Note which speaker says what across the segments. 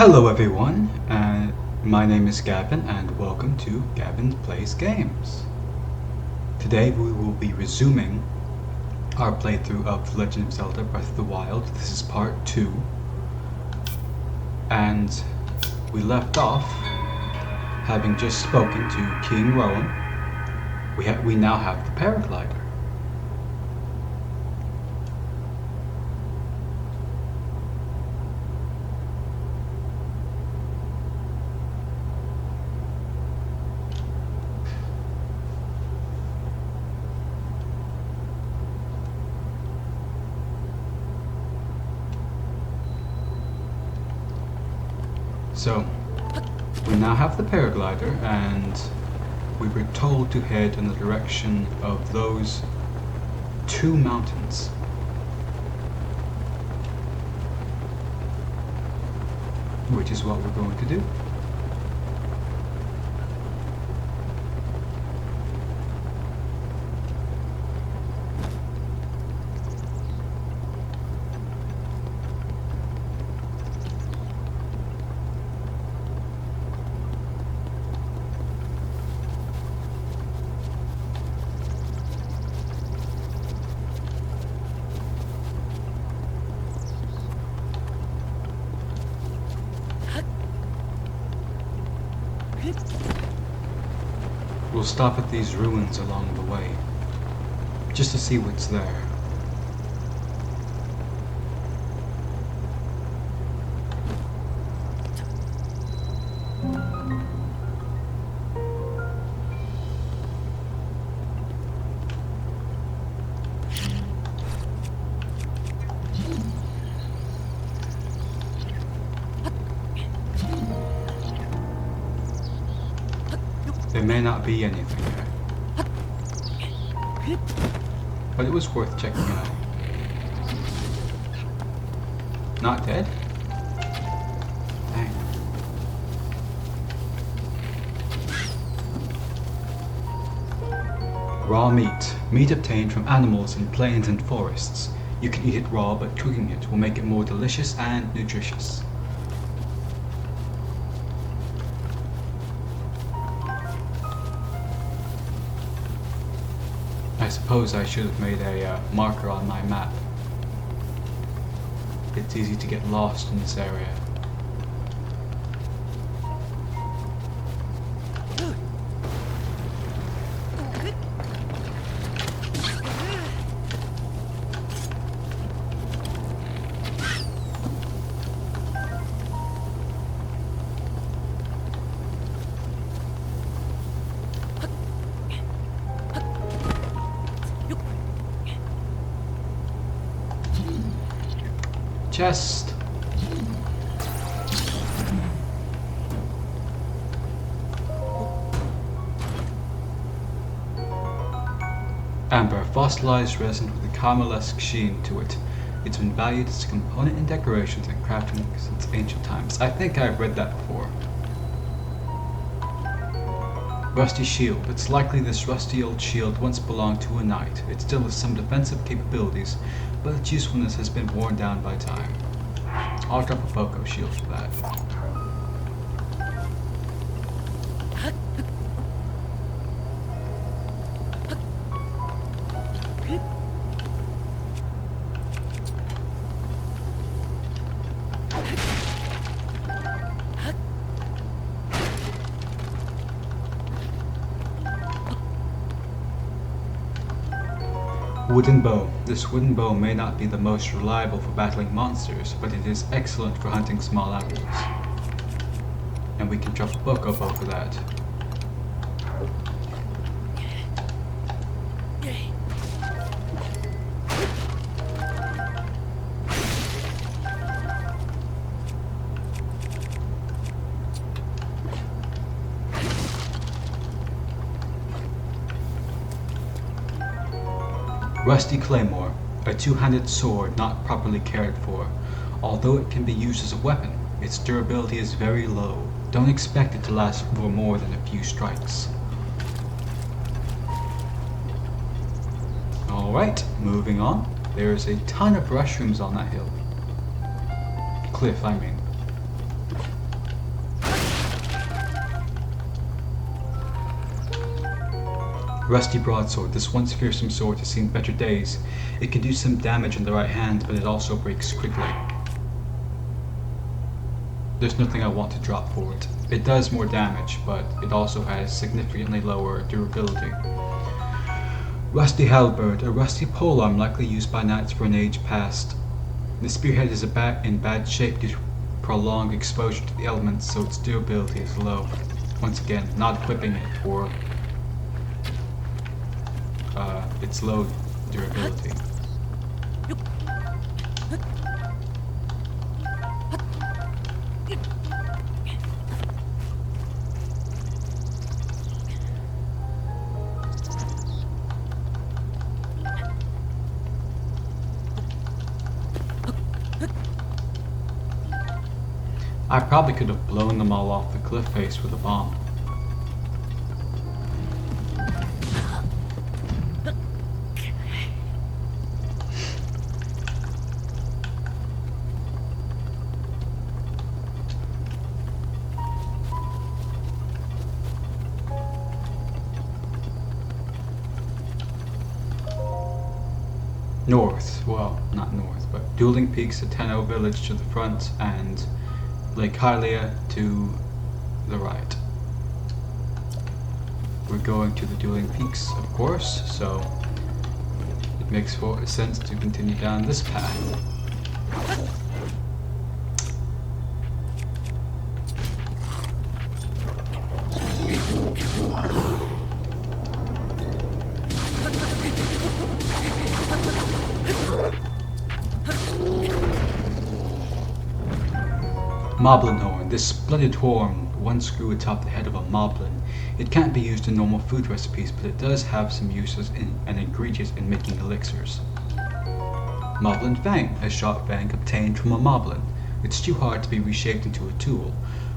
Speaker 1: Hello everyone, my name is Gavin and welcome to Gavin Plays Games. Today we will be resuming our playthrough of The Legend of Zelda Breath of the Wild. This is part 2. And we left off having just spoken to King Rowan. We now have the paraglider. So, we now have the paraglider, and we were told to head in the direction of those two mountains. Which is what we're going to do. We'll stop at these ruins along the way, just to see what's there. There may not be anything there, but it was worth checking out. Not dead? Dang. Raw meat. Meat obtained from animals in plains and forests. You can eat it raw, but cooking it will make it more delicious and nutritious. I suppose I should have made a marker on my map. It's easy to get lost in this area. Chest. Amber, fossilized resin with a caramel-esque sheen to it. It's been valued as a component in decorations and crafting since ancient times. I think I've read that before. Rusty shield. It's likely this rusty old shield once belonged to a knight. It still has some defensive capabilities, but its usefulness has been worn down by time. I'll drop a Foco shield for that. Wooden bow. This wooden bow may not be the most reliable for battling monsters, but it is excellent for hunting small animals. And we can drop a Foco bow for that. Rusty Claymore, a two-handed sword not properly cared for. Although it can be used as a weapon, its durability is very low. Don't expect it to last for more than a few strikes. Alright, moving on. There's a ton of mushrooms on that hill. Cliff, I mean. Rusty Broadsword. This once fearsome sword has seen better days. It can do some damage in the right hand, but it also breaks quickly. There's nothing I want to drop for it. It does more damage, but it also has significantly lower durability. Rusty Halberd, a rusty polearm likely used by knights for an age past. The spearhead is in bad shape due to prolonged exposure to the elements, so its durability is low. Once again, not equipping it for its low durability. I probably could have blown them all off the cliff face with a bomb. North, well, not north, but Dueling Peaks, the Tenno village to the front, and Lake Hylia to the right. We're going to the Dueling Peaks, of course, so it makes sense to continue down this path. Moblin Horn. This splendid horn once grew atop the head of a moblin. It can't be used in normal food recipes, but it does have some uses and ingredients in making elixirs. Moblin Fang. A sharp fang obtained from a moblin. It's too hard to be reshaped into a tool,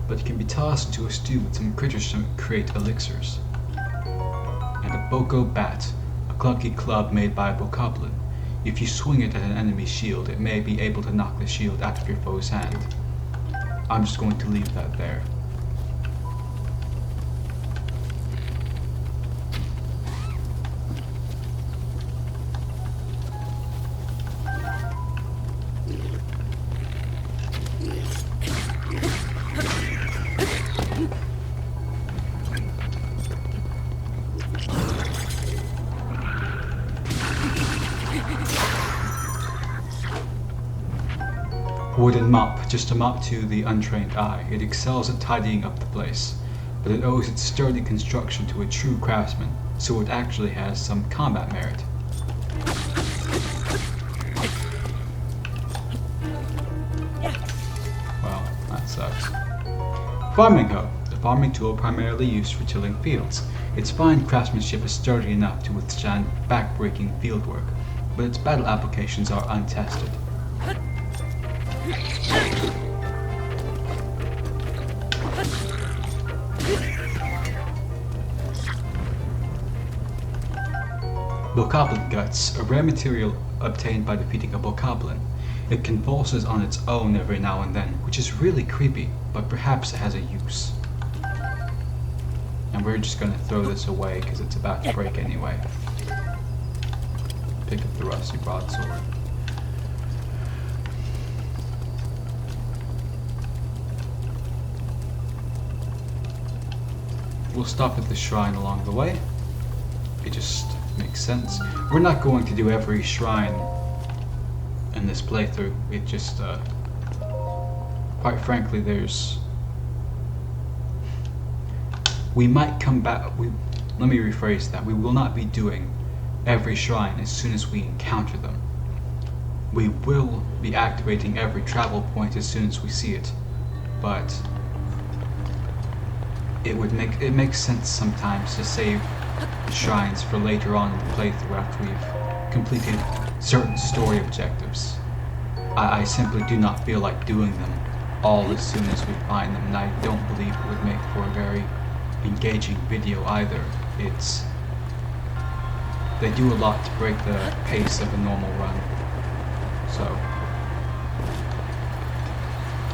Speaker 1: but it can be tossed into a stew with some critters to create elixirs. And a Boko Bat. A clunky club made by a bokoblin. If you swing it at an enemy's shield, it may be able to knock the shield out of your foe's hand. I'm just going to leave that there. Wooden mop, just a mop to the untrained eye. It excels at tidying up the place, but it owes its sturdy construction to a true craftsman, so it actually has some combat merit. Well, that sucks. Farming hoe, the farming tool primarily used for tilling fields. Its fine craftsmanship is sturdy enough to withstand back-breaking fieldwork, but its battle applications are untested. Bokoblin Guts, a rare material obtained by defeating a bokoblin. It convulses on its own every now and then, which is really creepy, but perhaps it has a use. And we're just gonna throw this away because it's about to break anyway. Pick up the rusty broadsword. We'll stop at the shrine along the way. It just makes sense. We're not going to do every shrine in this playthrough. It just, quite frankly, we might come back, let me rephrase that. We will not be doing every shrine as soon as we encounter them. We will be activating every travel point as soon as we see it, but it makes sense sometimes to save shrines for later on in the playthrough after we've completed certain story objectives. I simply do not feel like doing them all as soon as we find them, and I don't believe it would make for a very engaging video either. They do a lot to break the pace of a normal run. So,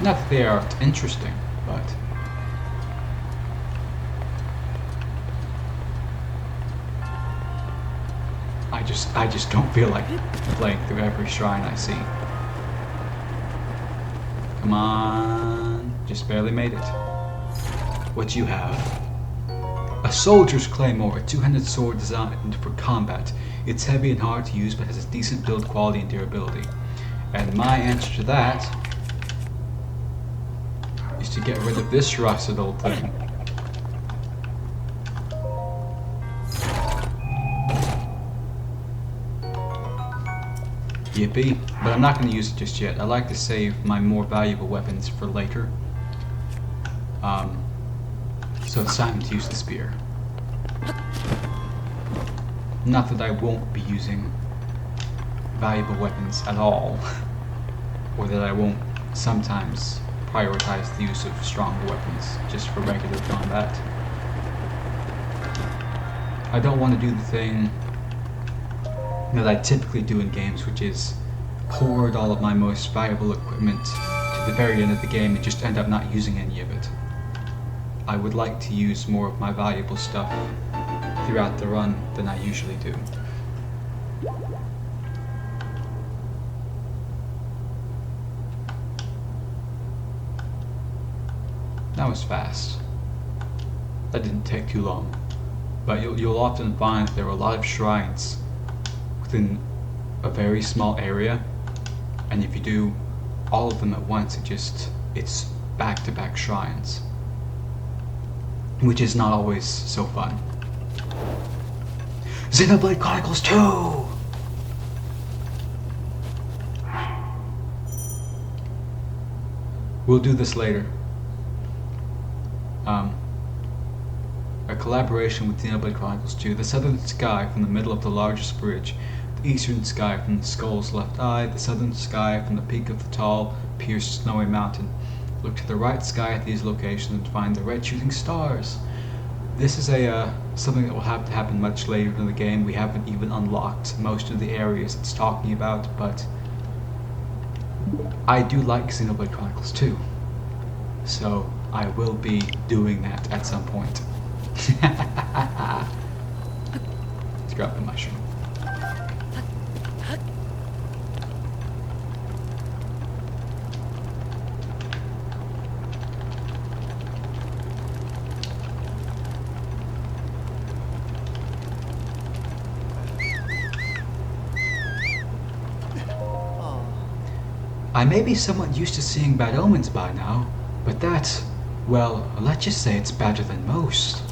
Speaker 1: not that they aren't interesting, but I just don't feel like playing through every shrine I see. Come on, just barely made it. What you have? A soldier's claymore, a two-handed sword designed for combat. It's heavy and hard to use, but has a decent build quality and durability. And my answer to that is to get rid of this rusted old thing. Yippee, but I'm not going to use it just yet. I like to save my more valuable weapons for later. So it's time to use the spear. Not that I won't be using valuable weapons at all, or that I won't sometimes prioritize the use of stronger weapons just for regular combat. I don't want to do the thing that I typically do in games, which is hoard all of my most valuable equipment to the very end of the game and just end up not using any of it. I would like to use more of my valuable stuff throughout the run than I usually do. That was fast. That didn't take too long. But you'll often find there are a lot of shrines within a very small area, and if you do all of them at once, it's back-to-back shrines, which is not always so fun. Xenoblade Chronicles 2! We'll do this later. A collaboration with Xenoblade Chronicles 2. The southern sky from the middle of the largest bridge, the eastern sky from the skull's left eye, the southern sky from the peak of the tall, pierced snowy mountain. Look to the right sky at these locations and find the red shooting stars. This is something that will have to happen much later in the game. We haven't even unlocked most of the areas it's talking about, but I do like Xenoblade Chronicles 2, so I will be doing that at some point. Let's grab the mushroom. I may be somewhat used to seeing bad omens by now, but that, well, let's just say it's better than most.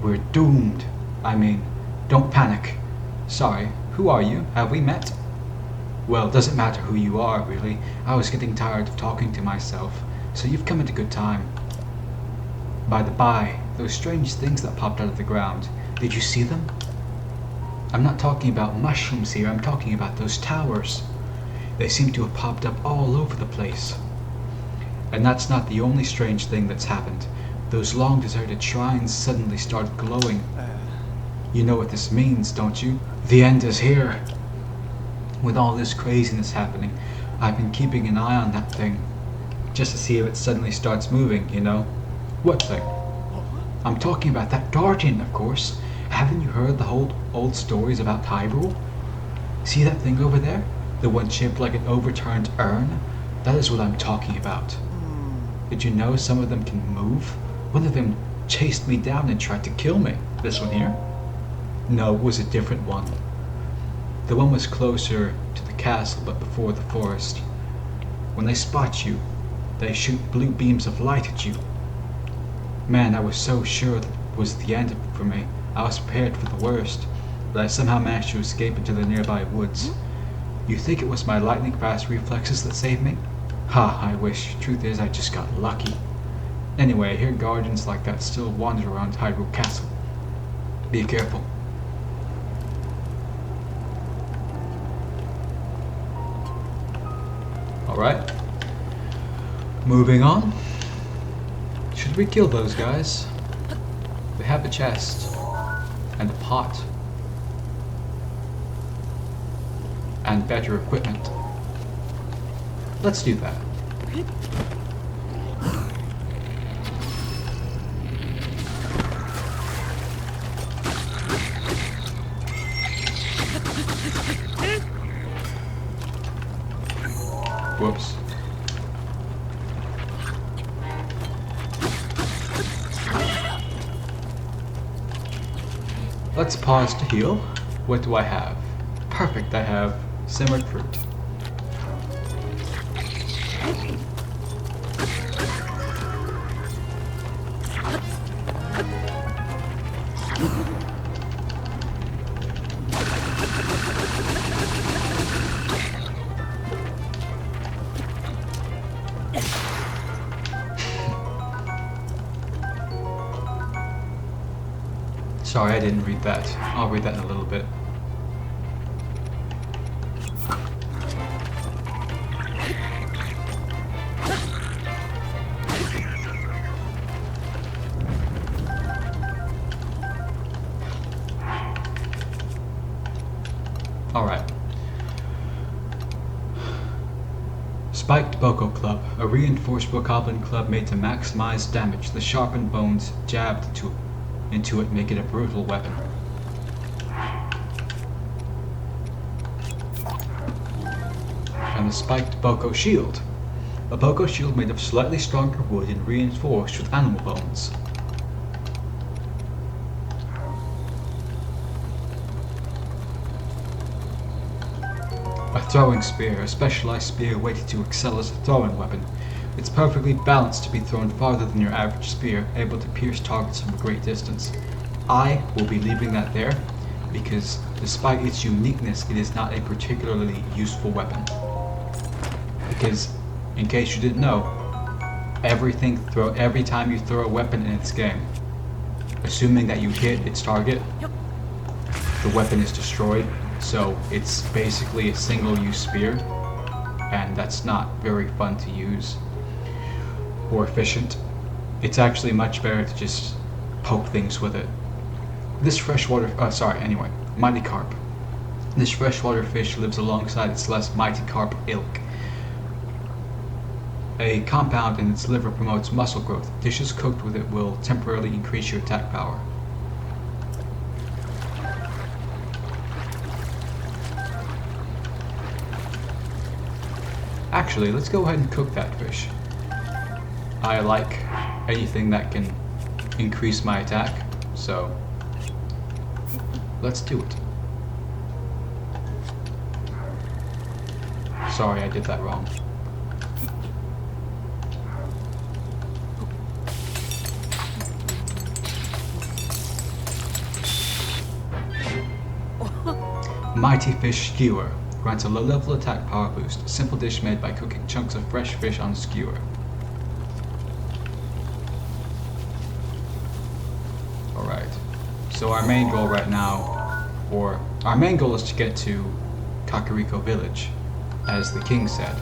Speaker 1: We're doomed. I mean, don't panic. Sorry, who are you? Have we met? Well, it doesn't matter who you are, really. I was getting tired of talking to myself, so you've come at a good time. By the by, those strange things that popped out of the ground, did you see them? I'm not talking about mushrooms here, I'm talking about those towers. They seem to have popped up all over the place. And that's not the only strange thing that's happened. Those long deserted shrines suddenly started glowing. You know what this means, don't you? The end is here. With all this craziness happening, I've been keeping an eye on that thing, just to see if it suddenly starts moving, you know? What thing? I'm talking about that guardian, of course. Haven't you heard the whole old stories about Hyrule? See that thing over there? The one shaped like an overturned urn? That is what I'm talking about. Did you know some of them can move? One of them chased me down and tried to kill me. This one here? No, it was a different one. The one was closer to the castle but before the forest. When they spot you, they shoot blue beams of light at you. Man, I was so sure that was the end for me. I was prepared for the worst, but I somehow managed to escape into the nearby woods. You think it was my lightning-fast reflexes that saved me? Ha, I wish. Truth is, I just got lucky. Anyway, I hear guardians like that still wander around Hyrule Castle. Be careful. Alright. Moving on. Should we kill those guys? We have a chest. And a pot. And better equipment. Let's do that. Whoops. Let's pause to heal. What do I have? Perfect, I have simmered fruit. Sorry, I didn't read that. I'll read that in a little bit. Alright. Spiked Boko Club, a reinforced Bokoblin club made to maximize damage. The sharpened bones jabbed into it make it a brutal weapon. And the Spiked Boko Shield, a Boko shield made of slightly stronger wood and reinforced with animal bones. A throwing spear, a specialized spear weighted to excel as a throwing weapon. It's perfectly balanced to be thrown farther than your average spear, able to pierce targets from a great distance. I will be leaving that there, because despite its uniqueness, it is not a particularly useful weapon. Because, in case you didn't know, every time you throw a weapon in this game, assuming that you hit its target, the weapon is destroyed. So it's basically a single-use spear, and that's not very fun to use or efficient. It's actually much better to just poke things with it. This mighty carp. This freshwater fish lives alongside its less mighty carp ilk. A compound in its liver promotes muscle growth. Dishes cooked with it will temporarily increase your attack power. Actually, let's go ahead and cook that fish. I like anything that can increase my attack, so let's do it. Sorry, I did that wrong. Mighty Fish Skewer. Grants a low-level attack power boost. Simple dish made by cooking chunks of fresh fish on a skewer. Alright. So our main goal right now, our main goal is to get to Kakariko Village, as the king said.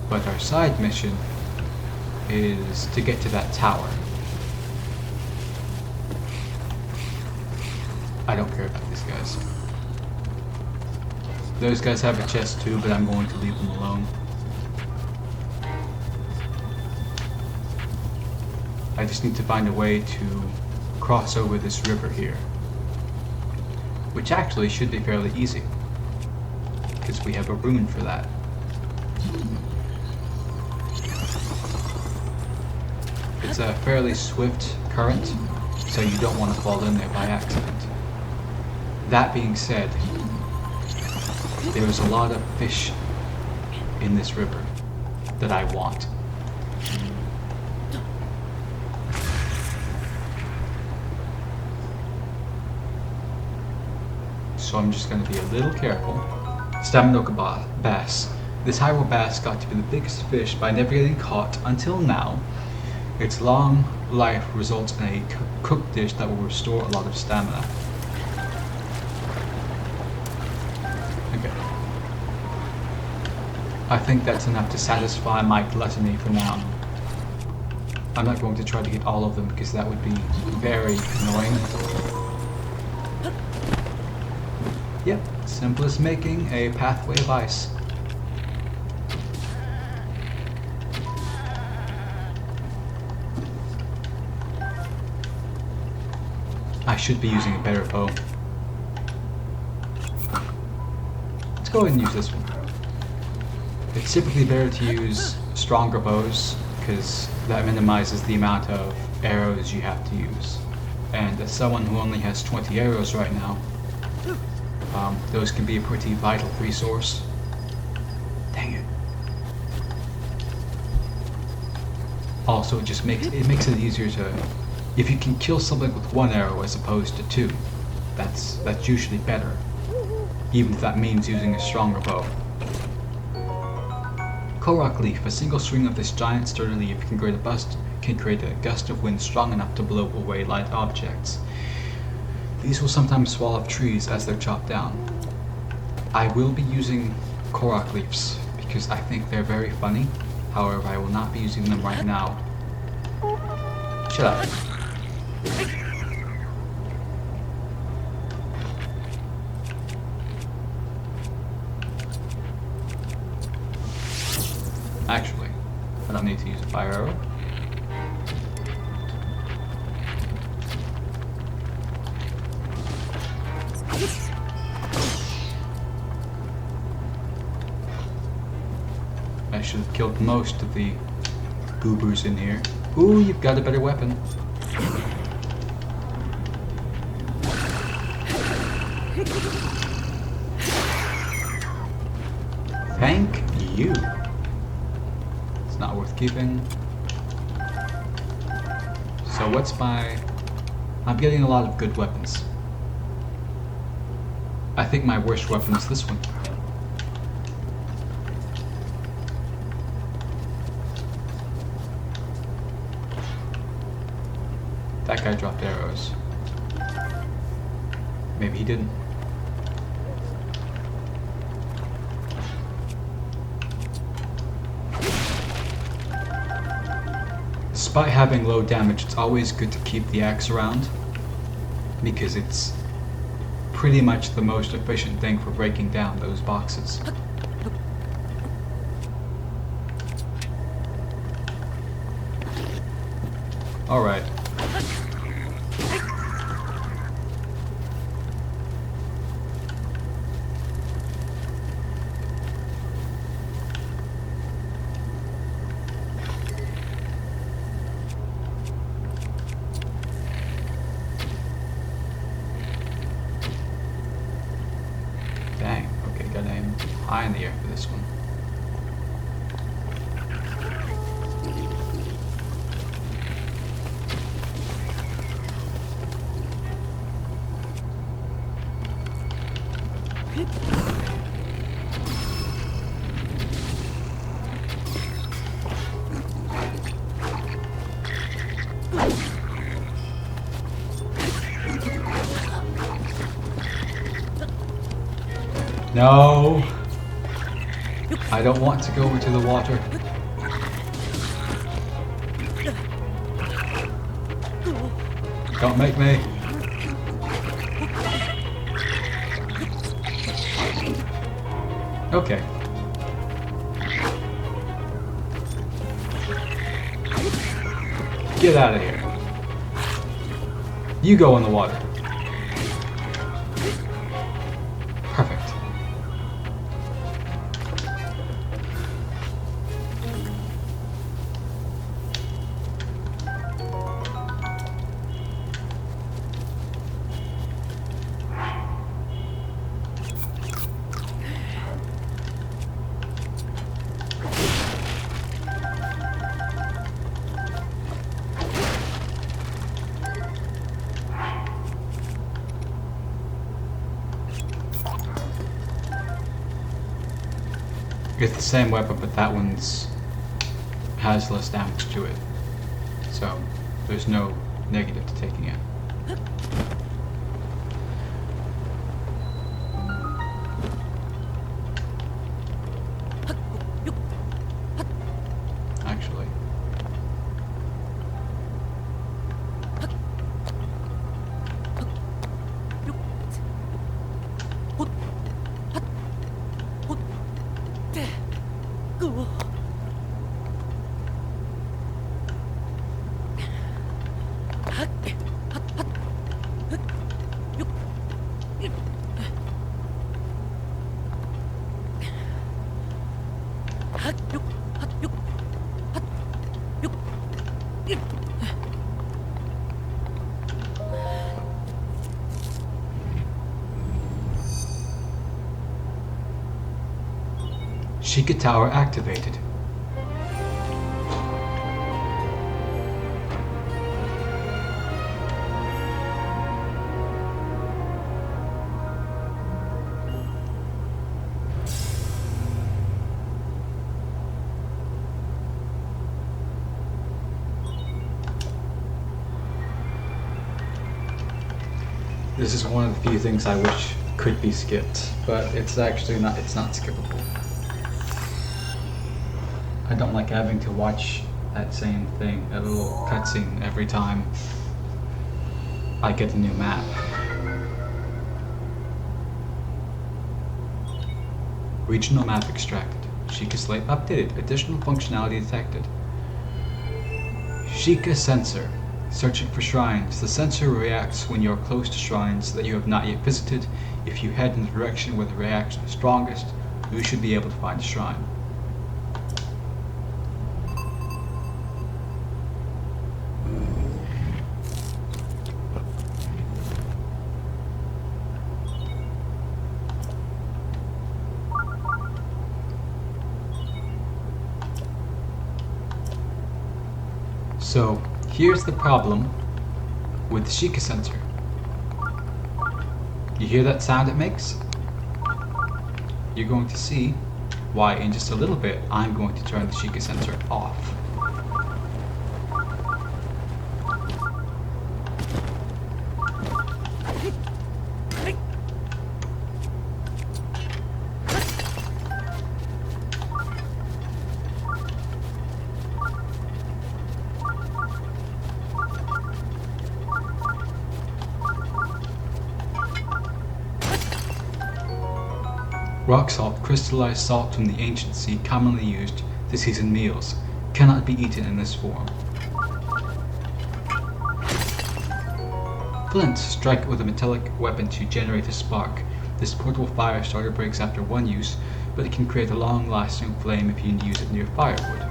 Speaker 1: But our side mission is to get to that tower. I don't care about these guys. Those guys have a chest too, but I'm going to leave them alone. I just need to find a way to cross over this river here. Which actually should be fairly easy, because we have a rune for that. It's a fairly swift current, so you don't want to fall in there by accident. That being said, there's a lot of fish in this river that I want. So I'm just going to be a little careful. Staminoka bass. This Hyrule bass got to be the biggest fish by never getting caught until now. Its long life results in a cooked dish that will restore a lot of stamina. I think that's enough to satisfy my gluttony for now. I'm not going to try to get all of them because that would be very annoying. Yep, simple as making a pathway of ice. I should be using a better bow. Let's go ahead and use this one. It's typically better to use stronger bows because that minimizes the amount of arrows you have to use. And as someone who only has 20 arrows right now, those can be a pretty vital resource. Dang it. Also, it just makes it easier to, if you can kill something with one arrow as opposed to two, that's usually better, even if that means using a stronger bow. Korok leaf. A single swing of this giant sturdy leaf can create a gust of wind strong enough to blow away light objects. These will sometimes swallow up trees as they're chopped down. I will be using Korok leaves because I think they're very funny. However, I will not be using them right now. Shut up. Actually, I don't need to use a fire arrow. I should have killed most of the goobers in here. Ooh, you've got a better weapon. Thank you. It's not worth keeping. So what's my... I'm getting a lot of good weapons. I think my worst weapon is this one. That guy dropped arrows. Maybe he didn't. Despite having low damage, it's always good to keep the axe around because it's pretty much the most efficient thing for breaking down those boxes. Alright. Dang, okay, gotta aim high in the air for this one. No! I don't want to go into the water. Don't make me. Okay. Get out of here. You go in the water. Perfect. It's the same weapon, but that one's has less damage to it. So there's no negative to taking it. Actually. Sheikah Tower activated. This is one of the few things I wish could be skipped, but it's actually not, it's not skippable. I don't like having to watch that same thing, that little cutscene every time I get a new map. Regional map extracted. Sheikah Slate updated. Additional functionality detected. Sheikah sensor. Searching for shrines. The sensor reacts when you are close to shrines that you have not yet visited. If you head in the direction where the reaction is strongest, you should be able to find a shrine. So, here's the problem with the Sheikah sensor. You hear that sound it makes? You're going to see why in just a little bit I'm going to turn the Sheikah sensor off. Rock salt, crystallized salt from the ancient sea commonly used to season meals, cannot be eaten in this form. Flint, strike it with a metallic weapon to generate a spark. This portable fire starter breaks after one use, but it can create a long-lasting flame if you use it near firewood.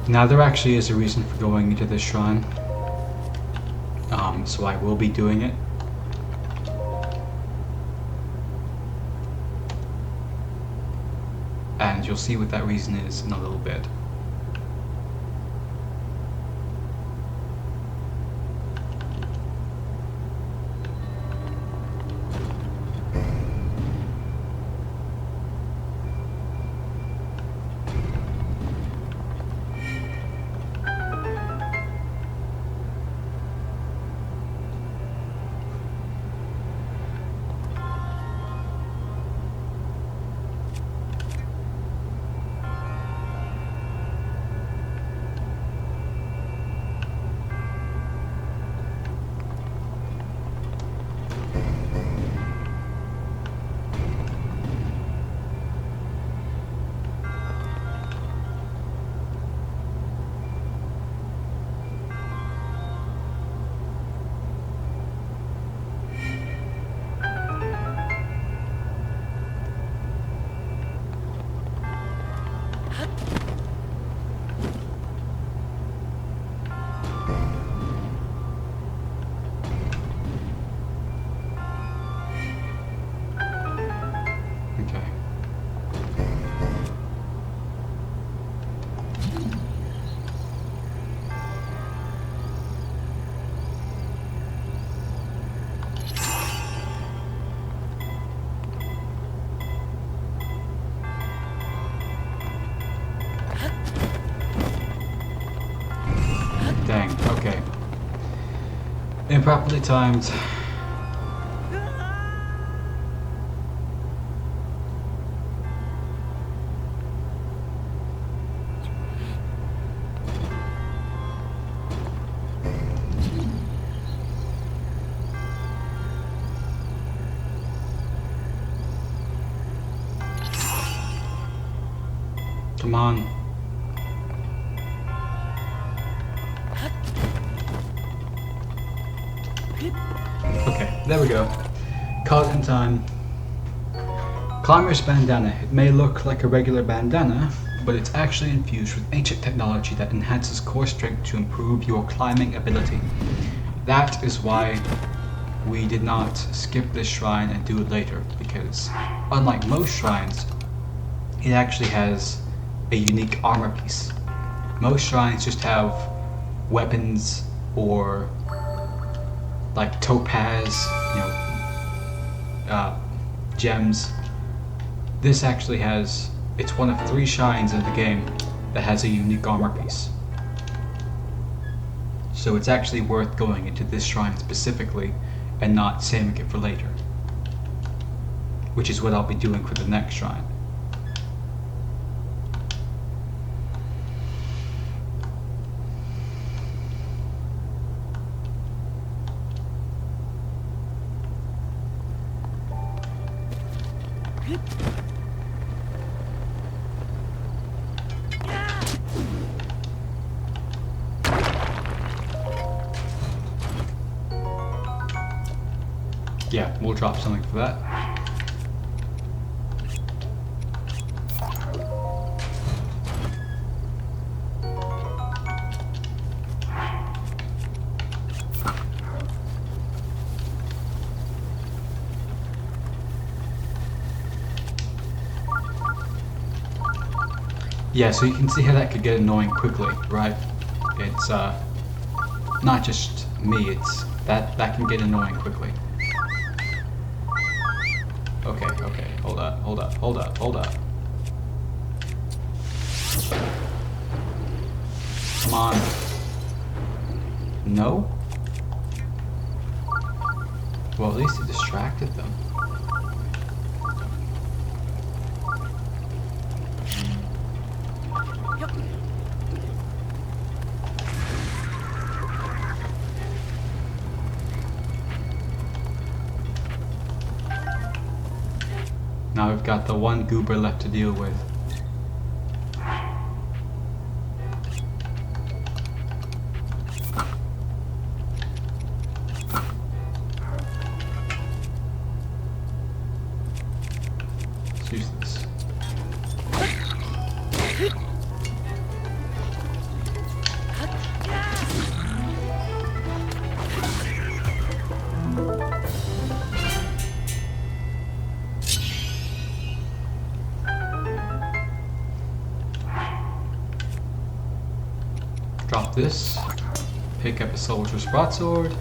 Speaker 1: Now there actually is a reason for going into this shrine, so I will be doing it. And you'll see what that reason is in a little bit. Dang, okay. Improperly timed. Come on. Okay, there we go. Caught in time. Climber's bandana. It may look like a regular bandana, but it's actually infused with ancient technology that enhances core strength to improve your climbing ability. That is why we did not skip this shrine and do it later, because unlike most shrines, it actually has a unique armor piece. Most shrines just have weapons or like topaz, gems. This actually has, it's one of 3 shrines in the game that has a unique armor piece. So it's actually worth going into this shrine specifically and not saving it for later. Which is what I'll be doing for the next shrine. Yeah, we'll drop something for that. Yeah, so you can see how that could get annoying quickly, right? It's not just me, it's that can get annoying quickly. Okay, hold up. Come on. No? Well, at least it distracted them. Now we've got the one goober left to deal with. Let's use this. Drop this, pick up a soldier's broadsword,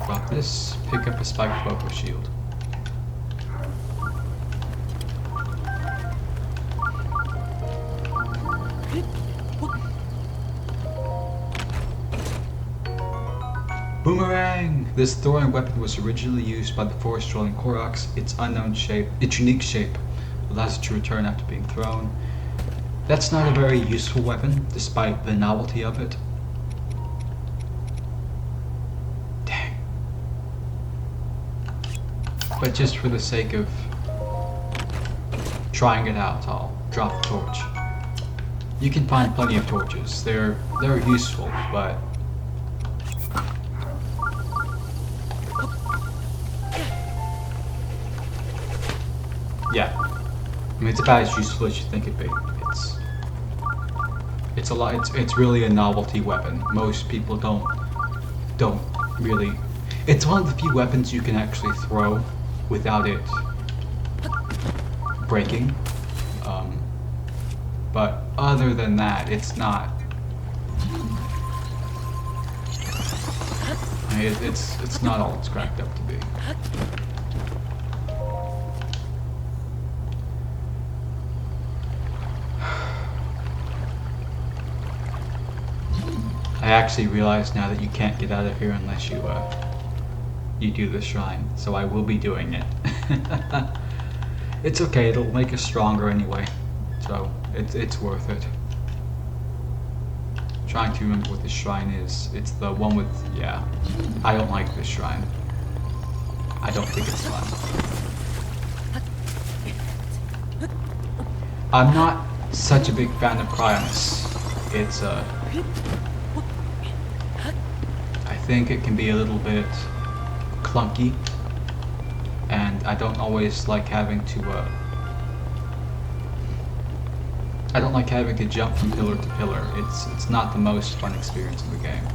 Speaker 1: drop this, pick up a spiked bow shield. Boomerang! This throwing weapon was originally used by the forest-dwelling Koroks. Its unique shape allows it to return after being thrown. That's not a very useful weapon, despite the novelty of it. Dang. But just for the sake of trying it out, I'll drop the torch. You can find plenty of torches. They're useful, but yeah. I mean, it's about as useful as you think it'd be. It's a lot. It's really a novelty weapon. Most people don't really. It's one of the few weapons you can actually throw without it breaking. But other than that, it's not. I mean, it's not all it's cracked up to be. I actually realize now that you can't get out of here unless you do the shrine, so I will be doing it. It's okay, it'll make us stronger anyway, so it's worth it. I'm trying to remember what this shrine is. It's the one with, yeah, I don't like this shrine. I don't think it's fun. I'm not such a big fan of Cryonis. It's I think it can be a little bit clunky, and I don't always like having to I don't like having to jump from pillar to pillar. It's not the most fun experience in the game.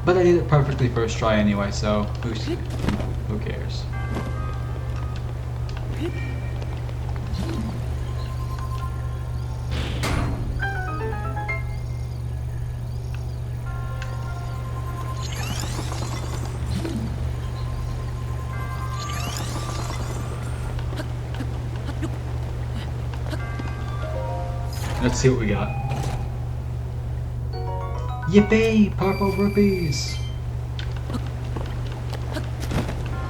Speaker 1: But I did it perfectly first try anyway, so who cares? Let's see what we got. Yippee! Purple rupees!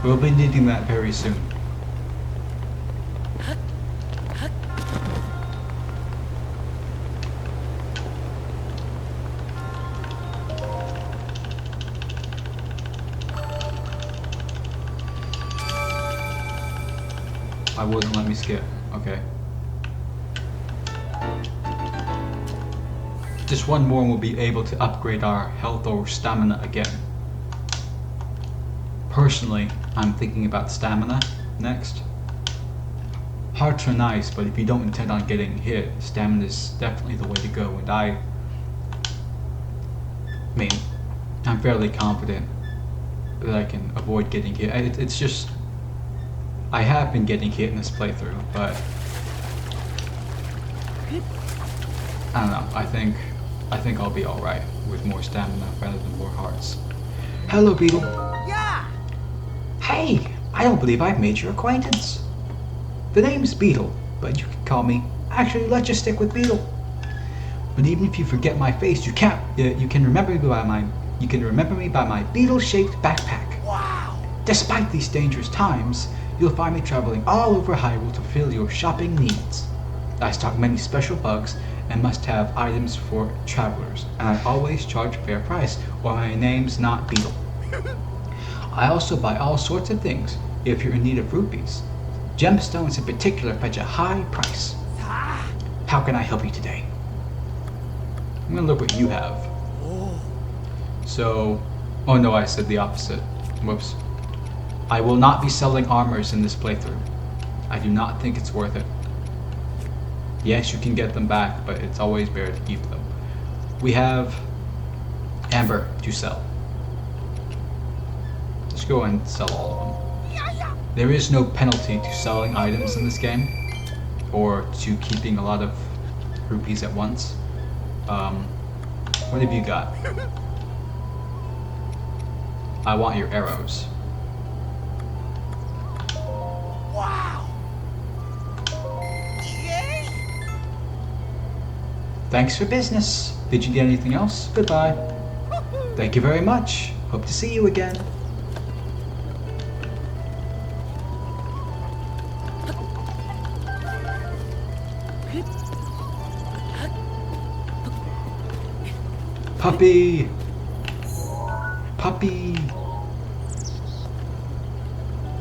Speaker 1: We'll be needing that very soon. I wouldn't let me skip. Okay. Just one more and we'll be able to upgrade our health or stamina again. Personally, I'm thinking about stamina next. Hearts are nice, but if you don't intend on getting hit, stamina is definitely the way to go. And I mean, I'm fairly confident that I can avoid getting hit. It's just, I have been getting hit in this playthrough, but I don't know. I think I'll be all right with more stamina rather than more hearts. Hello, Beetle.
Speaker 2: Yeah.
Speaker 1: Hey, I don't believe I've made your acquaintance. The name's Beetle, but you can call me. Actually, let's just stick with Beetle. But even if you forget my face, you can remember me by my beetle-shaped backpack.
Speaker 2: Wow.
Speaker 1: Despite these dangerous times, you'll find me traveling all over Hyrule to fulfill your shopping needs. I stock many special bugs and must have items for travelers, and I always charge a fair price, or my name's not Beetle. I also buy all sorts of things if you're in need of rupees. Gemstones in particular fetch a high price. How can I help you today? I'm gonna look what you have. So, oh no, I said the opposite. Whoops. I will not be selling armors in this playthrough. I do not think it's worth it. Yes, you can get them back, but it's always better to keep them. We have Amber to sell. Let's go and sell all of them. There is no penalty to selling items in this game, or to keeping a lot of rupees at once. What have you got? I want your arrows.
Speaker 2: Wow. Yay.
Speaker 1: Thanks for business. Did you get anything else? Goodbye. Thank you very much. Hope to see you again. Puppy! Puppy!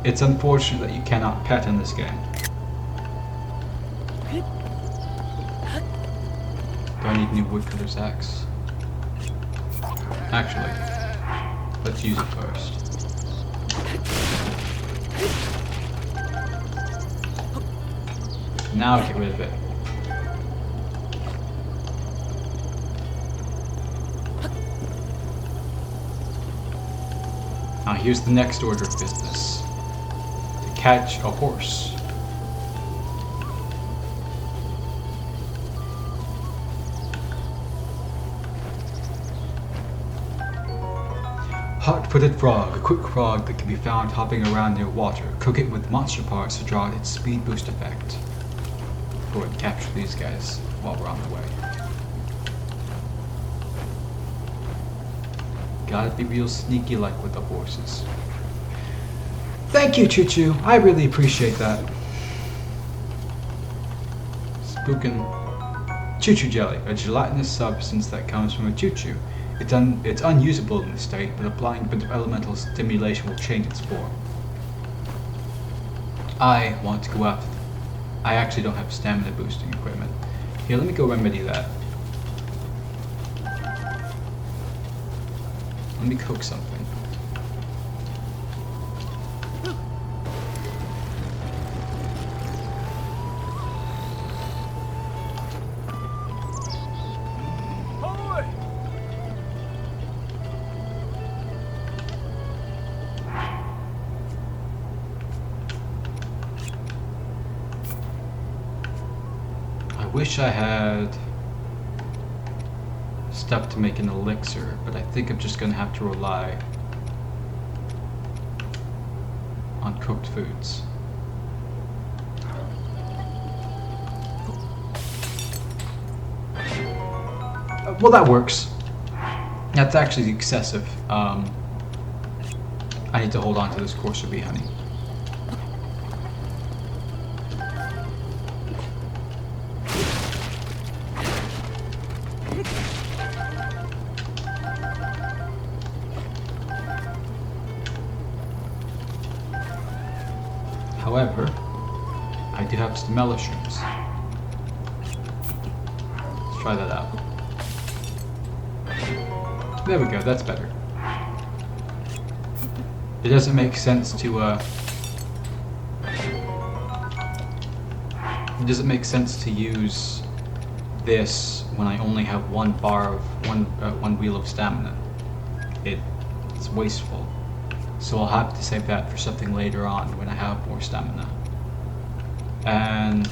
Speaker 1: It's unfortunate that you cannot pet in this game. Do I need new woodcutter's axe? Actually, let's use it first. Now get rid of it. Now here's the next order of business. To catch a horse. Hot-footed frog, a quick frog that can be found hopping around near water. Cook it with monster parts to draw out its speed boost effect. Go and capture these guys while we're on the way. Gotta be real sneaky like with the horses. Thank you, Choo-Choo. I really appreciate that. Spookin' Choo-Choo jelly, a gelatinous substance that comes from a choo-choo. It's unusable in this state, but applying a bit of elemental stimulation will change its form. I want to go after them. I actually don't have stamina boosting equipment. Here, let me go remedy that. Let me cook something. I wish I had stuff to make an elixir, but I think I'm just gonna have to rely on cooked foods. Well, that works. That's actually excessive. I need to hold on to this coarser bee honey. However, I do have some mushrooms. Let's try that out. There we go, that's better. It doesn't make sense to, it doesn't make sense to use this when I only have one wheel of stamina. It's wasteful. So I'll have to save that for something later on when I have more stamina. And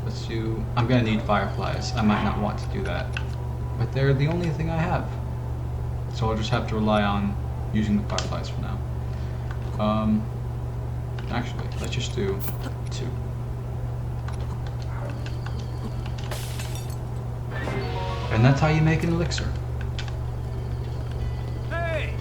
Speaker 1: let's do, I'm gonna need fireflies. I might not want to do that, but they're the only thing I have. So I'll just have to rely on using the fireflies for now. Actually, let's just do 2. And that's how you make an elixir.
Speaker 2: Hey!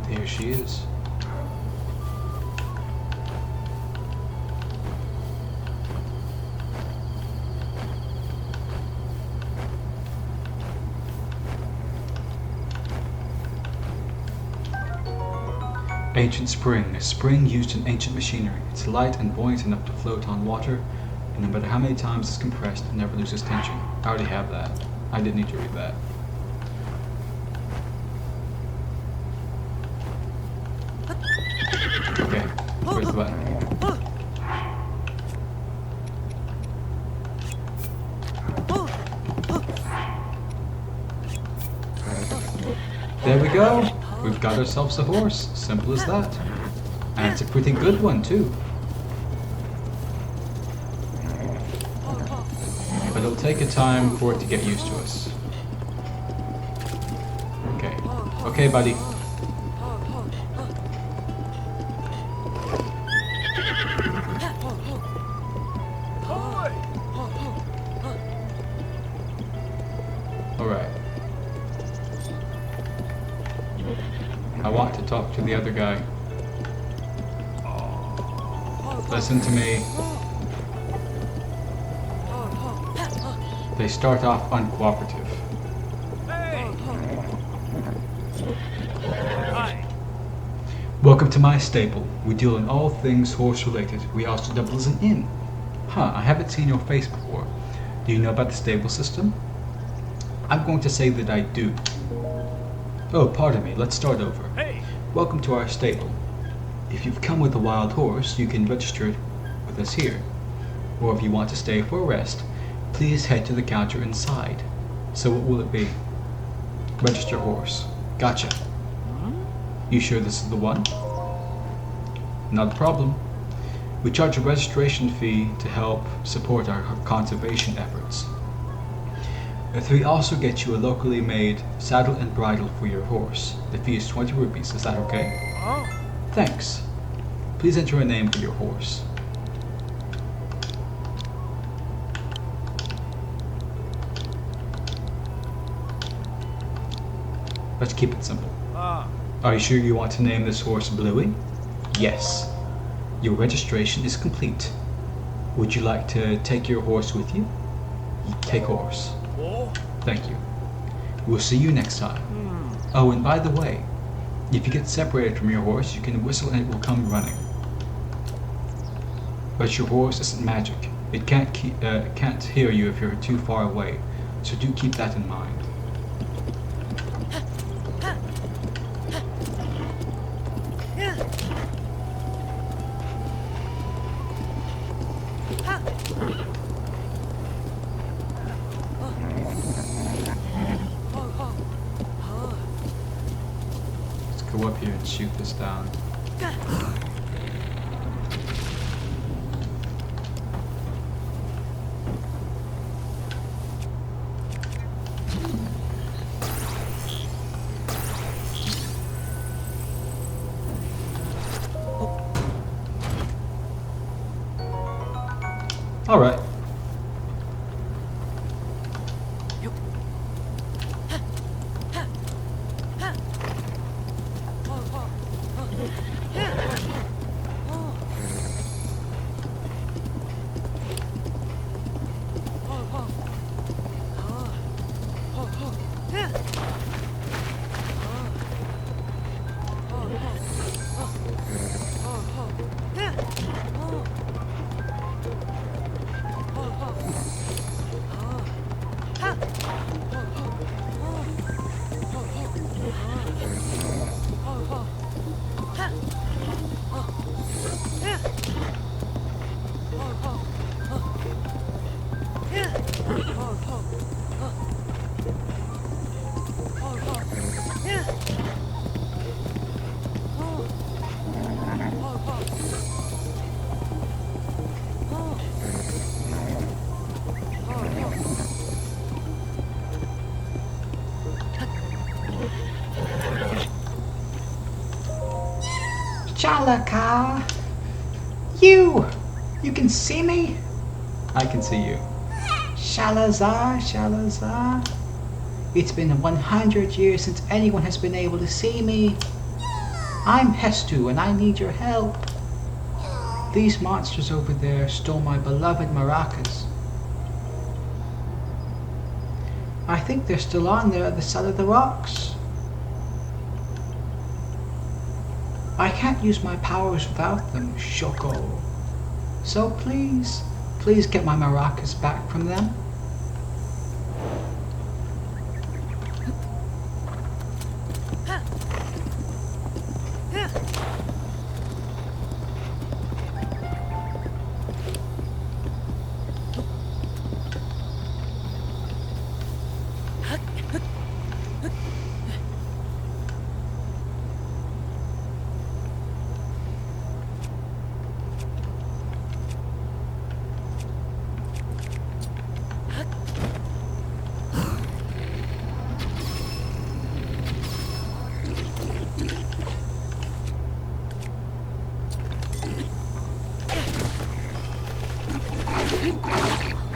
Speaker 1: There she is. Ancient spring. A spring used in ancient machinery. It's light and buoyant enough to float on water, and no matter how many times it's compressed, it never loses tension. I already have that. I didn't need to read that. Okay, where's the button? There we go! We've got ourselves a horse. Simple as that. And it's a pretty good one, too. But it'll take a time for it to get used to us. Okay. Okay, buddy. Alright. I want to talk to the other guy. Listen to me. They start off uncooperative.
Speaker 2: Hey! Hi.
Speaker 1: Welcome to my stable. We deal in all things horse related. We also double as an inn. Huh, I haven't seen your face before. Do you know about the stable system? I'm going to say that I do. Oh, pardon me, let's start over.
Speaker 2: Hey!
Speaker 1: Welcome to our stable. If you've come with a wild horse, you can register it with us here. Or if you want to stay for a rest, please head to the counter inside. So what will it be? Register horse. Gotcha. You sure this is the one? Not a problem. We charge a registration fee to help support our conservation efforts. We also get you a locally made saddle and bridle for your horse. The fee is 20 rupees. Is that okay?
Speaker 2: Oh.
Speaker 1: Thanks. Please enter a name for your horse. Let's keep it simple.
Speaker 2: Ah.
Speaker 1: Are you sure you want to name this horse Bluey? Yes. Your registration is complete. Would you like to take your horse with you? Take horse.
Speaker 2: Oh.
Speaker 1: Thank you. We'll see you next time. Oh, and by the way, if you get separated from your horse, you can whistle and it will come running. But your horse isn't magic. It can't hear you if you're too far away, so do keep that in mind. Let's go up here and shoot this down. All right. Chalaka! You can see me? I can see you. Shalazar, Shalazar. It's been 100 years since anyone has been able to see me. I'm Hestu and I need your help. These monsters over there stole my beloved maracas. I think they're still on there at the side of the rocks. I can't use my powers without them, Shoko. So please get my maracas back from them.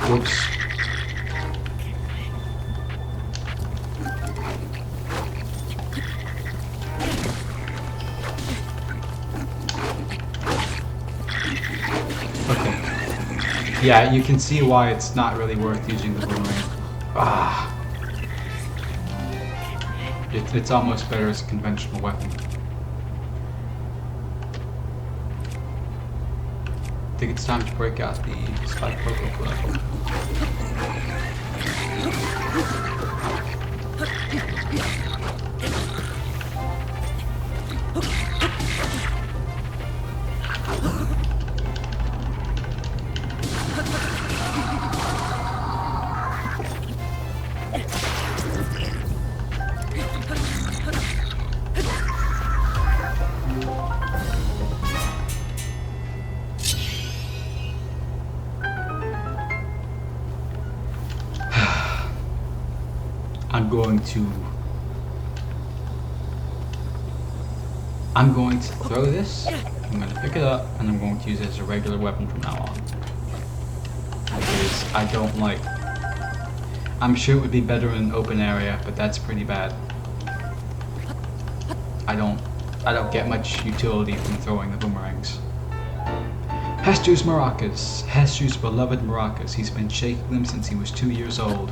Speaker 1: Whoops. Okay. Yeah, you can see why it's not really worth using the boomerang. Ah. It's almost better as a conventional weapon. I think it's time to break out the Spike Pogo Club. I'm going to throw this, I'm going to pick it up, and I'm going to use it as a regular weapon from now on. Because I don't like... I'm sure it would be better in an open area, but that's pretty bad. I don't get much utility from throwing the boomerangs. Hestu's maracas. Hestu's beloved maracas. He's been shaking them since he was 2 years old.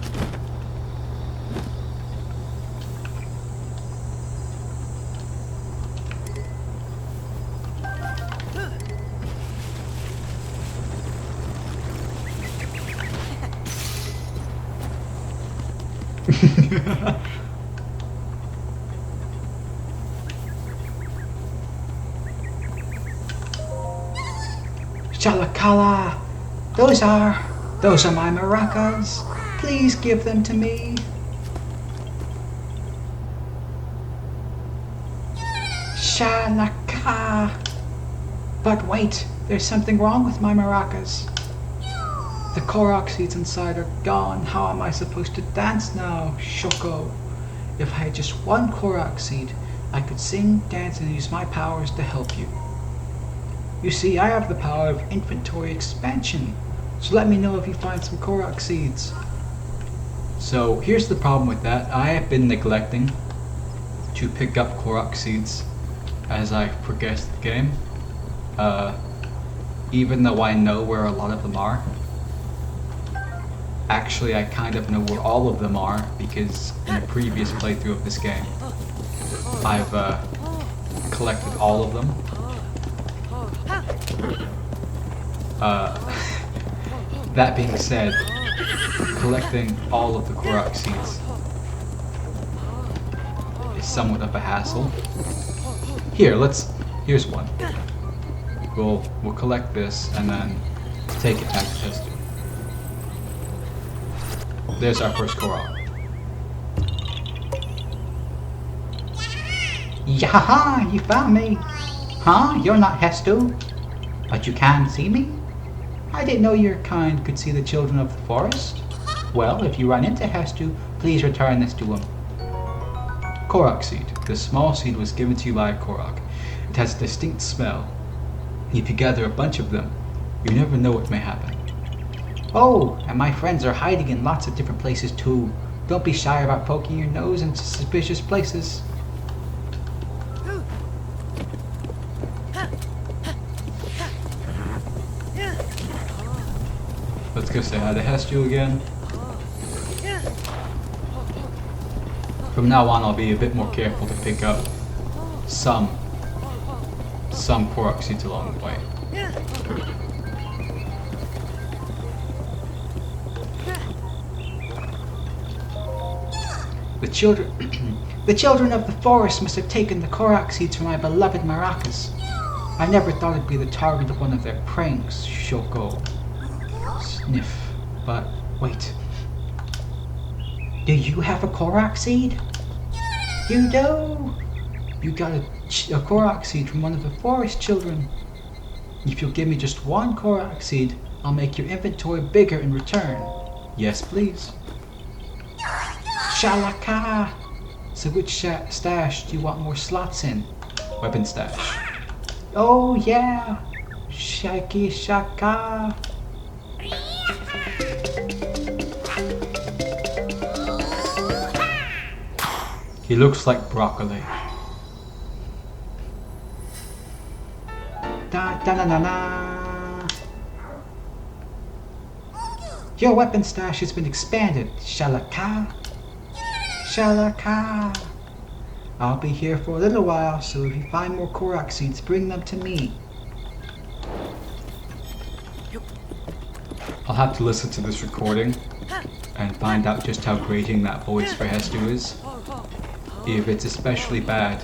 Speaker 1: Shalakala! Those are my maracas. Please give them to me. Shalaka! But wait, there's something wrong with my maracas. The Korok seeds inside are gone. How am I supposed to dance now, Shoko? If I had just one Korok seed, I could sing, dance, and use my powers to help you. You see, I have the power of inventory expansion, so let me know if you find some Korok seeds. So here's the problem with that. I have been neglecting to pick up Korok seeds as I progressed the game. Even though I know where a lot of them are. Actually, I kind of know where all of them are because in a previous playthrough of this game, I've collected all of them. That being said, collecting all of the Korok seeds is somewhat of a hassle. Here's one. We'll collect this and then take it back to Hestu. There's our first Korok. Yaha! You found me! Huh? You're not Hestu? But you can see me? I didn't know your kind could see the children of the forest. Well, if you run into Hestu, please return this to him. Korok seed. This small seed was given to you by a Korok. It has a distinct smell. If you gather a bunch of them, you never know what may happen. Oh, and my friends are hiding in lots of different places too. Don't be shy about poking your nose into suspicious places. Let's go say hi to Hestu again. From now on, I'll be a bit more careful to pick up some Korok seeds along the way. The children of the forest must have taken the Korok seeds from my beloved maracas. I never thought I'd be the target of one of their pranks, Shoko. Sniff. But wait. Do you have a Korok seed? You do? You got a Korok seed from one of the forest children. If you'll give me just one Korok seed, I'll make your inventory bigger in return. Yes, please. Shalaka! So which stash do you want more slots in? Weapon stash. Oh yeah! Shaki shaka! He looks like broccoli. Da da na na na. Your weapon stash has been expanded, Shalaka. Shalaka. I'll be here for a little while, so if you find more Korok seeds, bring them to me. I'll have to listen to this recording and find out just how grating that voice for Hestu is. If it's especially bad,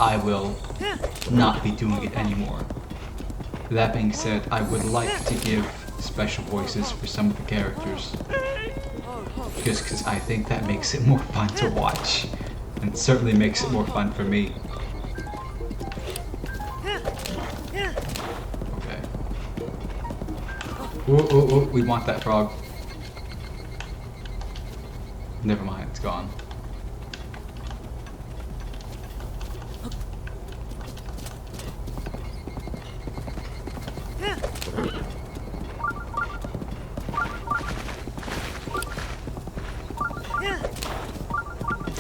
Speaker 1: I will not be doing it anymore. That being said, I would like to give special voices for some of the characters. Just because I think that makes it more fun to watch. And certainly makes it more fun for me. Okay. Oh, we want that frog. Never mind, it's gone.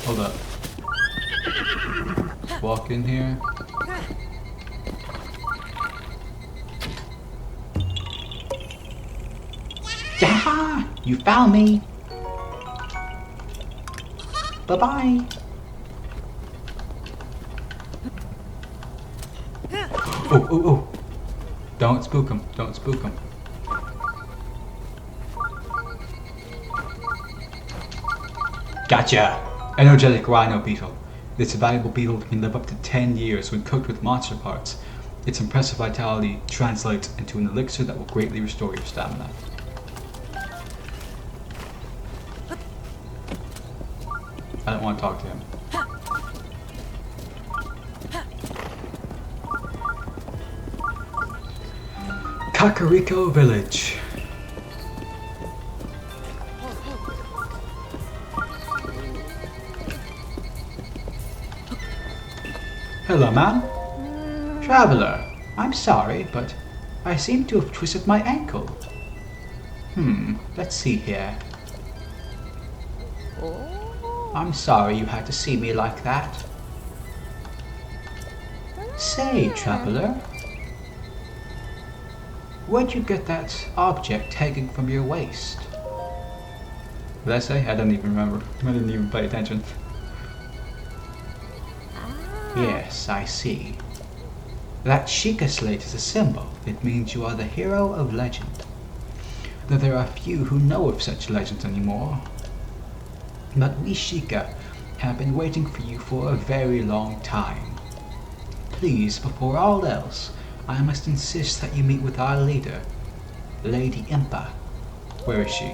Speaker 1: Hold up. walk in here.
Speaker 3: Yaha! You found me! Bye-bye!
Speaker 1: Oh, oh, oh! Don't spook him. Don't spook him. Gotcha! Energetic rhino beetle. This valuable beetle can live up to 10 years when cooked with monster parts. Its impressive vitality translates into an elixir that will greatly restore your stamina. I don't want to talk to him. Kakariko Village. Hello, ma'am.
Speaker 3: Traveler, I'm sorry, but I seem to have twisted my ankle. Let's see here. I'm sorry you had to see me like that. Say, traveler, where'd you get that object hanging from your waist?
Speaker 1: What did I say? I don't even remember. I didn't even pay attention.
Speaker 3: Yes, I see. That Sheikah slate is a symbol. It means you are the hero of legend. Though there are few who know of such legends anymore. But we Sheikah have been waiting for you for a very long time. Please, before all else, I must insist that you meet with our leader, Lady Impa.
Speaker 1: Where is she?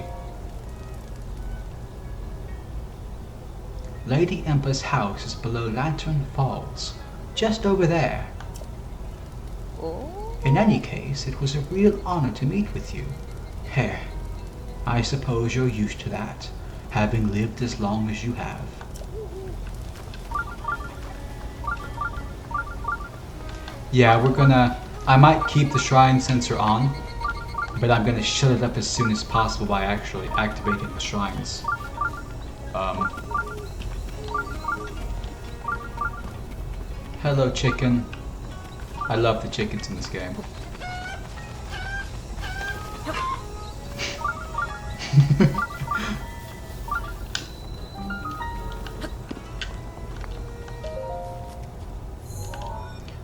Speaker 3: Lady Impa's house is below Lantern Falls, just over there. In any case, it was a real honor to meet with you. Heh, I suppose you're used to that, having lived as long as you have.
Speaker 1: Yeah, I might keep the shrine sensor on, but I'm gonna shut it up as soon as possible by actually activating the shrines. Hello, chicken. I love the chickens in this game.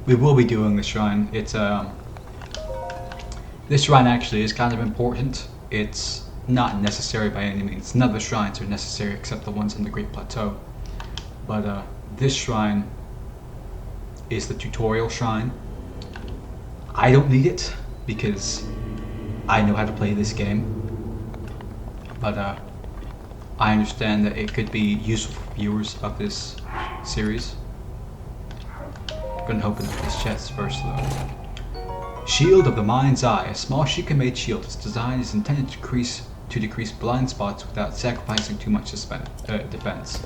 Speaker 1: We will be doing the shrine. It's this shrine actually is kind of important. It's not necessary by any means. None of the shrines are necessary except the ones in the Great Plateau. But this shrine is the tutorial shrine. I don't need it because I know how to play this game. But I understand that it could be useful for viewers of this series. I'm gonna open up this chest first though. Shield of the Mind's Eye. A small Sheikah-made shield. Its design is intended to decrease blind spots without sacrificing too much defense.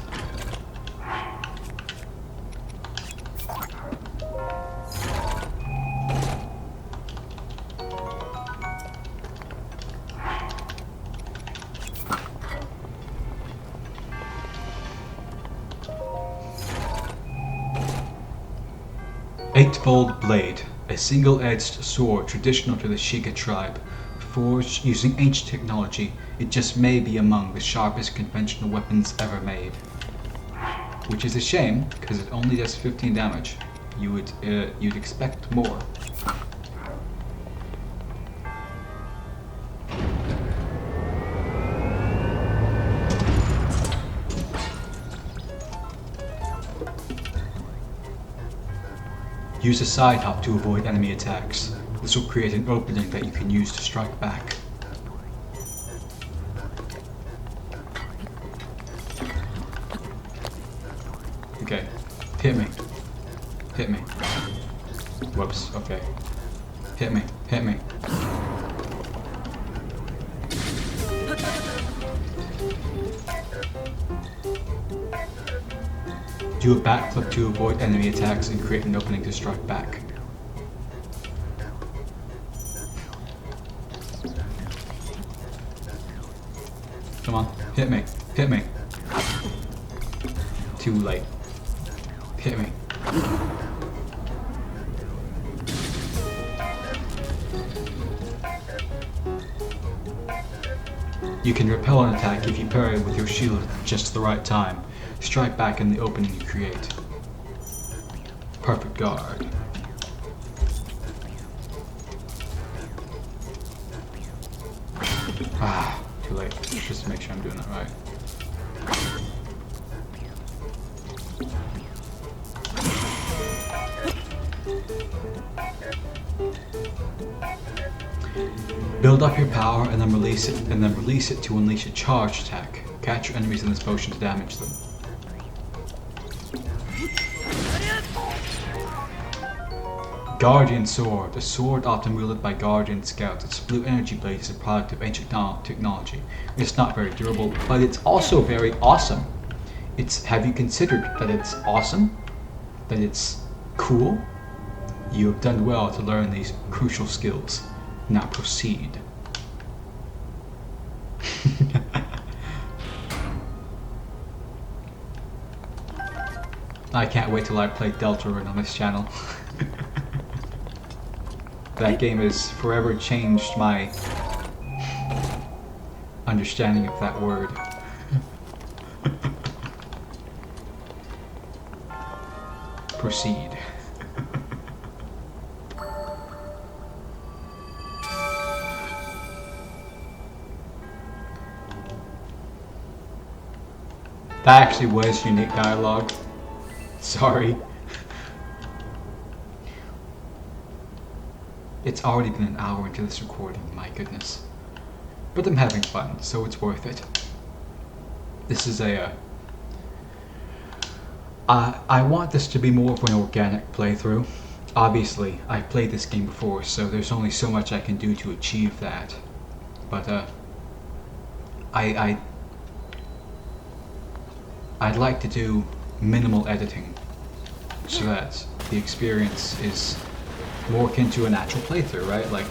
Speaker 1: Eightfold Blade, a single-edged sword traditional to the Sheikah tribe. Forged using ancient technology, it just may be among the sharpest conventional weapons ever made. Which is a shame, because it only does 15 damage. You'd expect more. Use a side hop to avoid enemy attacks. This will create an opening that you can use to strike back. Okay, hit me. Hit me. Whoops, okay. Hit me, hit me. Do a backflip to avoid enemy attacks and create an opening to strike back. Come on, hit me, hit me. Too late. Hit me. You can repel an attack if you parry with your shield at just the right time. Strike back in the opening you create. Perfect guard. Ah, too late. Just to make sure I'm doing that right. Build up your power and then release it to unleash a charge attack. Catch your enemies in this motion to damage them. Guardian Sword. A sword often wielded by Guardian Scouts. Its blue energy blade is a product of ancient technology. It's not very durable, but it's also very awesome. Have you considered that it's awesome? That it's cool? You have done well to learn these crucial skills. Now proceed. I can't wait till I play Deltarune on this channel. That game has forever changed my understanding of that word. Proceed. That actually was unique dialogue. Sorry. It's already been an hour into this recording, my goodness. But I'm having fun, so it's worth it. This is I want this to be more of an organic playthrough. Obviously, I've played this game before, so there's only so much I can do to achieve that. But, I'd like to do minimal editing, so that the experience is more akin to an actual playthrough, right? Like,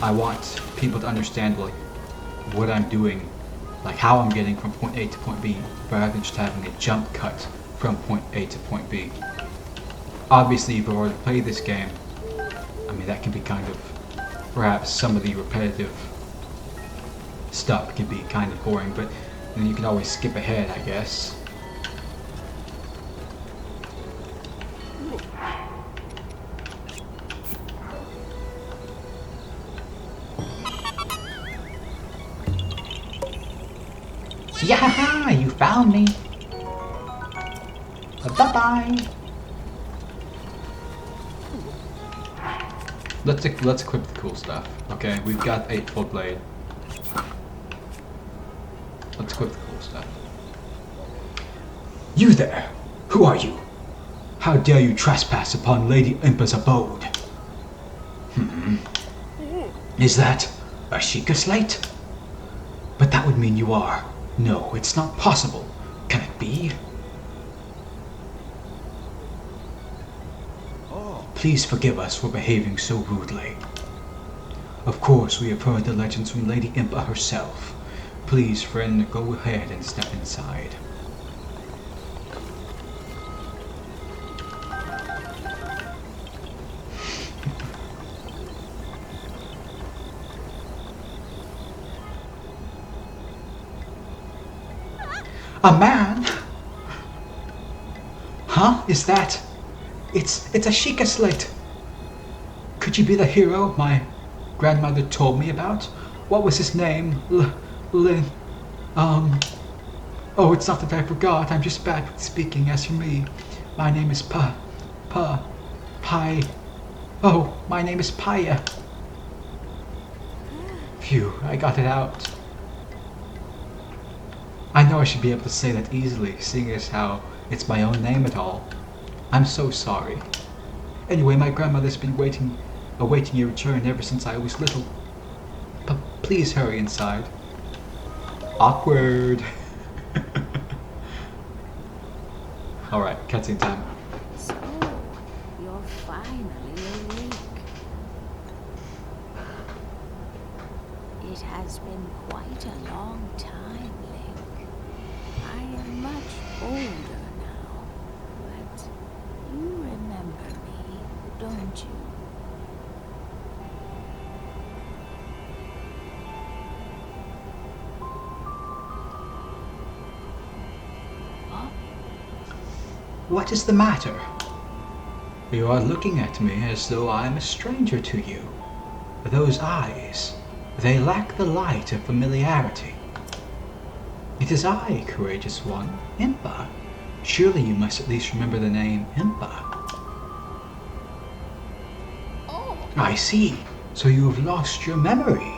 Speaker 1: I want people to understand, like, what I'm doing, like how I'm getting from point A to point B, rather than just having a jump cut from point A to point B. Obviously, if you've already played this game, I mean, that can be kind of, perhaps some of the repetitive stuff can be kind of boring, but then you can always skip ahead, I guess. Yeah, you found me. Bye-bye. Let's equip the cool stuff. Okay, we've got 8-fold blade. Let's equip the cool stuff. You there! Who are you? How dare you trespass upon Lady Impa's abode? Is that a Sheikah slate? But that would mean you are. No, it's not possible. Can it be? Please forgive us for behaving so rudely. Of course, we have heard the legends from Lady Impa herself. Please, friend, go ahead and step inside. A man? Huh? Is that? It's a Sheikah slate. Could you be the hero my grandmother told me about? What was his name? Lin. Oh, it's not that I forgot. I'm just bad with speaking. As for me, my name is Pi. Oh, my name is Paya. Phew, I got it out. I know I should be able to say that easily, seeing as how it's my own name at all. I'm so sorry. Anyway, my grandmother's been awaiting your return ever since I was little. But please hurry inside. Awkward. Alright, cutscene time.
Speaker 4: So, you're finally awake. It has been quite a long time, Link. I am much older now, but You remember me, don't you? Huh?
Speaker 3: What is the matter? You are looking at me as though I am a stranger to you. Those eyes, they lack the light of familiarity. It is I, courageous one, Impa. Surely you must at least remember the name Impa.
Speaker 4: Oh!
Speaker 3: I see. So you have lost your memory.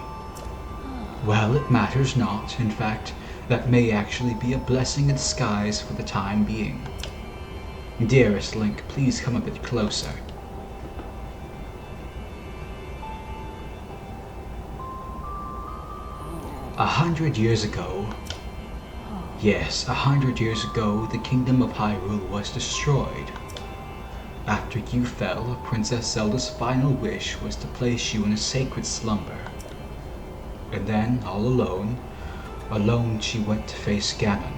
Speaker 3: Well, it matters not. In fact, that may actually be a blessing in disguise for the time being. Dearest Link, please come a bit closer.
Speaker 4: Oh.
Speaker 3: 100 years ago, yes, 100 years ago, the kingdom of Hyrule was destroyed. After you fell, Princess Zelda's final wish was to place you in a sacred slumber. And then, all alone she went to face Ganon.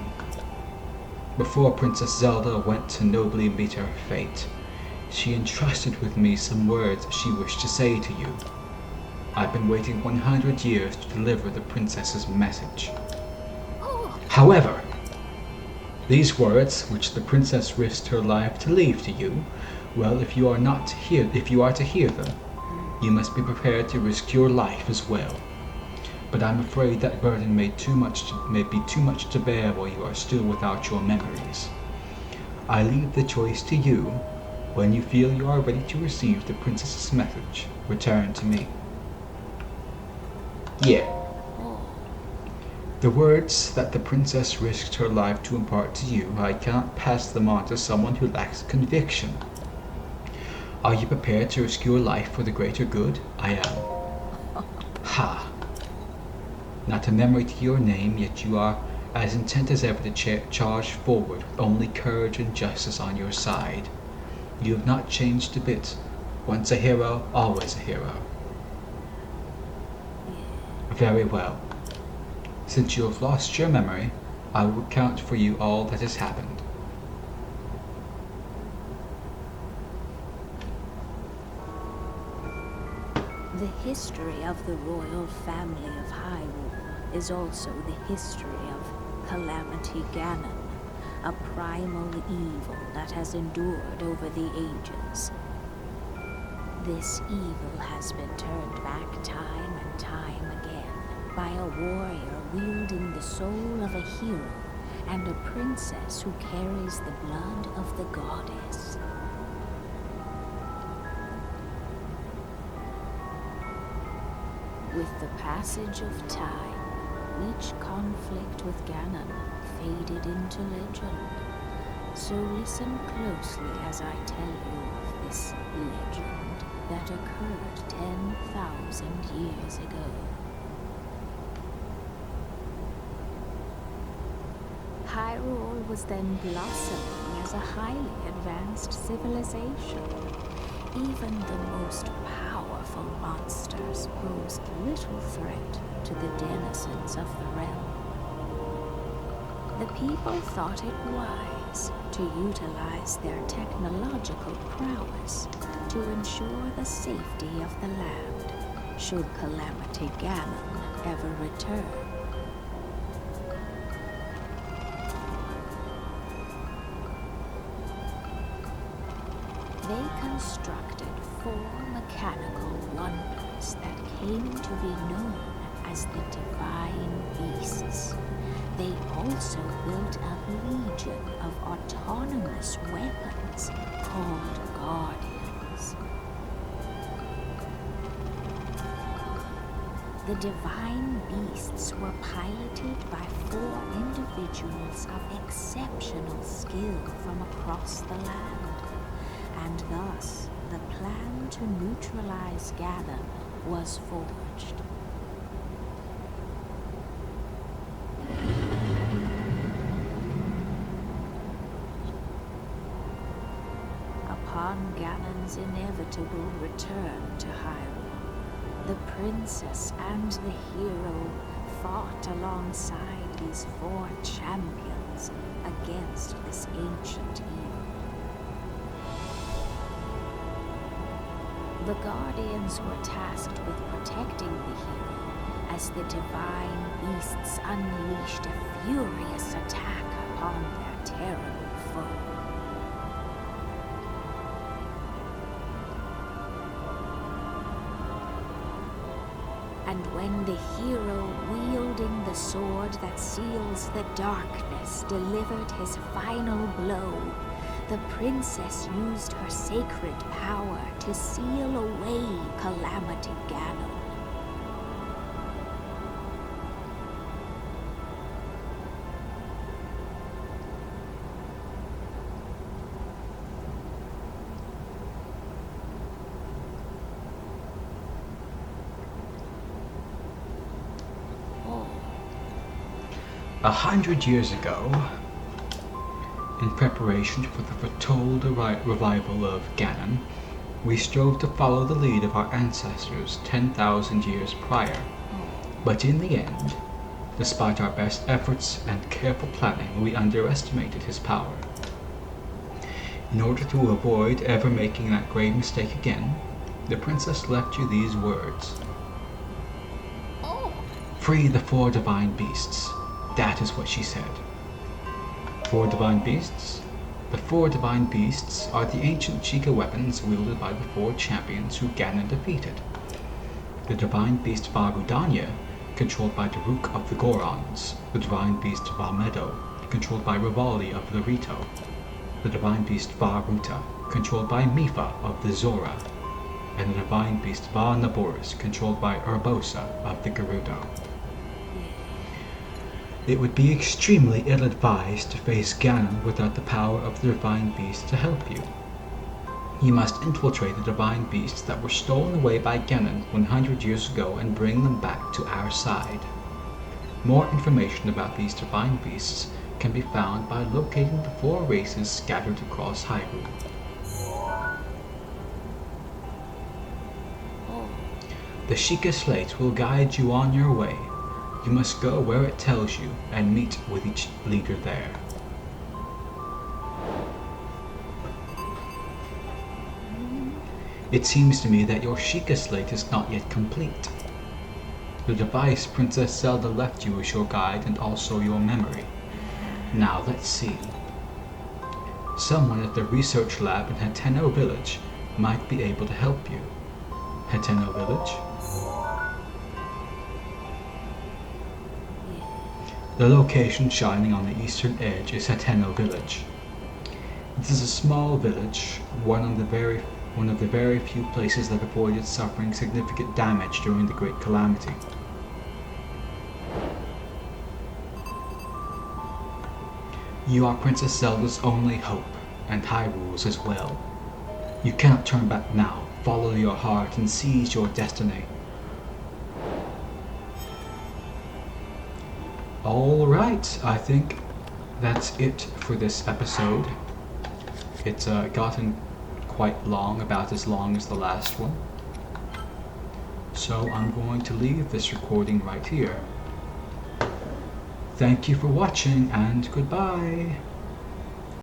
Speaker 3: Before Princess Zelda went to nobly meet her fate, she entrusted with me some words she wished to say to you. I've been waiting 100 years to deliver the princess's message.
Speaker 4: Oh.
Speaker 3: However, these words, which the princess risked her life to leave to you, well, if you are to hear them, you must be prepared to risk your life as well. But I'm afraid that burden may be too much to bear while you are still without your memories. I leave the choice to you. When you feel you are ready to receive the princess's message, return to me. Yeah.
Speaker 4: Oh.
Speaker 3: The words that the princess risked her life to impart to you, I cannot pass them on to someone who lacks conviction. Are you prepared to risk your life for the greater good? I am. Ha! Not a memory to your name, yet you are as intent as ever to charge forward with only courage and justice on your side. You have not changed a bit. Once a hero, always a hero. Very well. Since you have lost your memory, I will recount for you all that has happened.
Speaker 4: The history of the royal family of Hyrule is also the history of Calamity Ganon, a primal evil that has endured over the ages. This evil has been turned back time and time again by a warrior wielding the soul of a hero and a princess who carries the blood of the goddess. With the passage of time, each conflict with Ganon faded into legend. So listen closely as I tell you of this legend that occurred 10,000 years ago. Hyrule was then blossoming as a highly advanced civilization. Even the most powerful monsters posed little threat to the denizens of the realm. The people thought it wise to utilize their technological prowess to ensure the safety of the land, should Calamity Ganon ever return. They constructed 4 mechanical wonders that came to be known as the Divine Beasts. They also built a legion of autonomous weapons called Guardians. The Divine Beasts were piloted by 4 individuals of exceptional skill from across the land. And thus, the plan to neutralize Ganon was forged. Upon Ganon's inevitable return to Hyrule, the princess and the hero fought alongside these 4 champions against this ancient evil. The Guardians were tasked with protecting the hero as the divine beasts unleashed a furious attack upon their terrible foe. And when the hero wielding the sword that seals the darkness delivered his final blow, the princess used her sacred power to seal away Calamity Ganon.
Speaker 3: Oh. 100 years ago, in preparation for the foretold revival of Ganon, we strove to follow the lead of our ancestors 10,000 years prior. But in the end, despite our best efforts and careful planning, we underestimated his power. In order to avoid ever making that grave mistake again, the princess left you these words. Free the 4 divine beasts. That is what she said. 4 divine beasts? The 4 divine beasts are the ancient Chica weapons wielded by the 4 champions who Ganon defeated. The divine beast Varudanya, controlled by Daruk of the Gorons. The divine beast Valmedo, controlled by Rivali of the Rito. The divine beast Varuta, controlled by Mifa of the Zora. And the divine beast Naboris, controlled by Urbosa of the Gerudo. It would be extremely ill-advised to face Ganon without the power of the divine beast to help you. You must infiltrate the divine beasts that were stolen away by Ganon 100 years ago and bring them back to our side. More information about these divine beasts can be found by locating the 4 races scattered across Hyrule. The Sheikah Slate will guide you on your way. You must go where it tells you and meet with each leader there. It seems to me that your Sheikah Slate is not yet complete. The device Princess Zelda left you is your guide and also your memory. Now let's see. Someone at the research lab in Hateno Village might be able to help you. Hateno Village? The location shining on the eastern edge is Hateno Village. It is a small village, one of the very few places that avoided suffering significant damage during the Great Calamity. You are Princess Zelda's only hope, and Hyrule's as well. You cannot turn back now. Follow your heart and seize your destiny. Alright, I think that's it for this episode. It's gotten quite long, about as long as the last one. So I'm going to leave this recording right here. Thank you for watching, and goodbye!